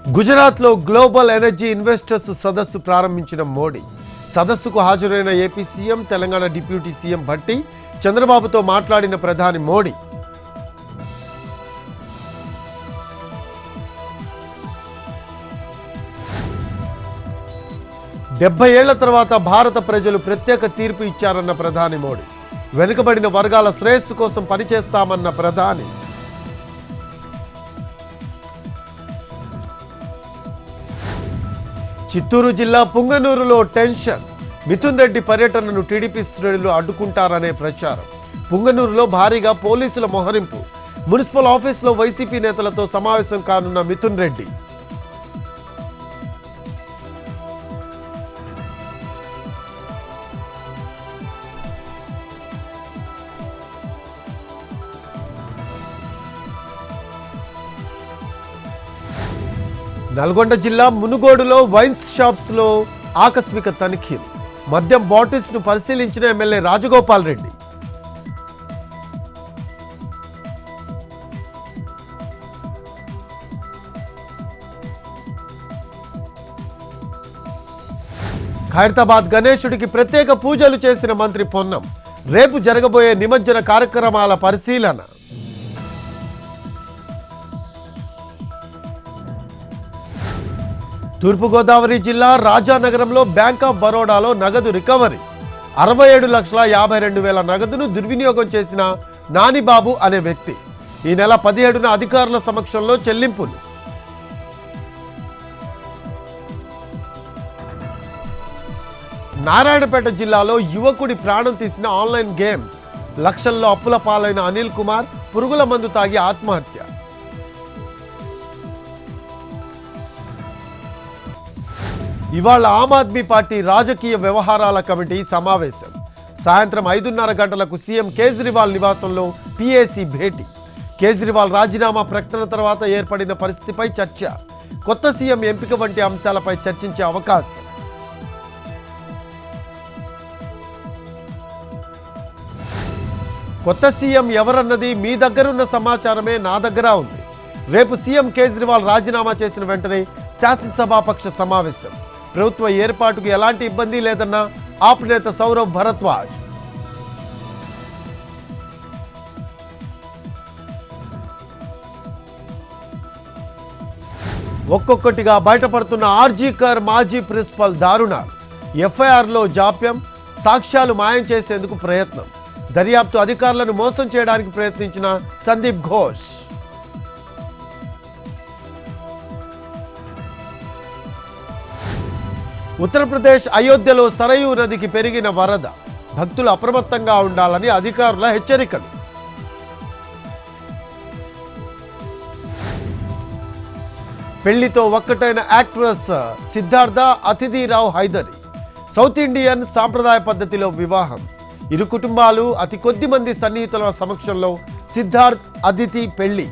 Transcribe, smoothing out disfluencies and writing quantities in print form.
గుజరాత్లో global energy investors సదస్సు ప్రారంభించిన మోడీ సదస్సుకు హాజరైన AP CM, Telangana deputy CM Bhatti, చంద్రబాబుతో మాట్లాడిన ప్రధాని మోడీ. డెబ్బై ఏళ్ల తర్వాత భారత ప్రజలు ప్రత్యేక తీర్పు ఇచ్చారన్న ప్రధాని మోడీ. వెనుకబడిన వర్గాల శ్రేయస్సు కోసం పనిచేస్తామన్న ప్రధాని. చిత్తూరు జిల్లా పుంగనూరులో టెన్షన్. మిథున్ రెడ్డి పర్యటనను టీడీపీ శ్రేణులు అడ్డుకుంటారనే ప్రచారం. పుంగనూరులో భారీగా పోలీసుల మోహరింపు. మున్సిపల్ ఆఫీసులో వైసీపీ నేతలతో సమావేశం కానున్న మిథున్ రెడ్డి. నల్గొండ జిల్లా మునుగోడులో వైన్స్ షాప్స్లో ఆకస్మిక తనిఖీలు. మద్యం బాటిల్స్ను పరిశీలించిన ఎమ్మెల్యే రాజగోపాల్ రెడ్డి. ఖైరతాబాద్ గణేశుడికి ప్రత్యేక పూజలు చేసిన మంత్రి పొన్నం. రేపు జరగబోయే నిమజ్జన కార్యక్రమాల పరిశీలన. తూర్పుగోదావరి జిల్లా రాజానగరంలో బ్యాంక్ ఆఫ్ బరోడాలో నగదు రికవరీ. 67,52,000 నగదును దుర్వినియోగం చేసిన నానిబాబు అనే వ్యక్తి. ఈ నెల 17న అధికారుల సమక్షంలో చెల్లింపులు. నారాయణపేట జిల్లాలో యువకుడి ప్రాణం తీసిన ఆన్లైన్ గేమ్స్. లక్షల్లో అప్పుల పాలైన అనిల్ కుమార్ పురుగుల మందు తాగి ఆత్మహత్య. ఇవాళ ఆమ్ ఆద్మీ పార్టీ రాజకీయ వ్యవహారాల కమిటీ సమావేశం. సాయంత్రం 5:30 గంటలకు సీఎం కేజ్రీవాల్ నివాసంలో పీఏసీ భేటీ. కేజ్రీవాల్ రాజీనామా ప్రకటన తర్వాత ఏర్పడిన పరిస్థితిపై చర్చ. కొత్త సీఎం ఎంపిక వంటి అంశాలపై చర్చించే అవకాశం. కొత్త సీఎం ఎవరన్నది మీ దగ్గరున్న సమాచారమే నా దగ్గర ఉంది. రేపు సీఎం కేజ్రీవాల్ రాజీనామా చేసిన వెంటనే శాసనసభాపక్ష సమావేశం. ప్రభుత్వ ఏర్పాటుకు ఎలాంటి ఇబ్బంది లేదన్న ఆప్ నేత సౌరవ్ భరద్వాజ్. ఒక్కొక్కటిగా బయటపడుతున్న ఆర్జీకర్ మాజీ ప్రిన్సిపల్ దారుణాలు. ఎఫ్ఐఆర్లో జాప్యం, సాక్ష్యాలు మాయం చేసేందుకు ప్రయత్నం. దర్యాప్తు అధికారులను మోసం చేయడానికి ప్రయత్నించిన సందీప్ ఘోష్. ఉత్తరప్రదేశ్ అయోధ్యలో సరయూ నదికి పెరిగిన వరద. భక్తులు అప్రమత్తంగా ఉండాలని అధికారుల హెచ్చరికలు. పెళ్లితో ఒక్కటైన actress Siddharth Aditi Rao Hydari. South Indian సాంప్రదాయ పద్ధతిలో వివాహం. ఇరు కుటుంబాలు, అతి కొద్ది మంది సన్నిహితుల సమక్షంలో సిద్ధార్థ్ అదితి పెళ్లి.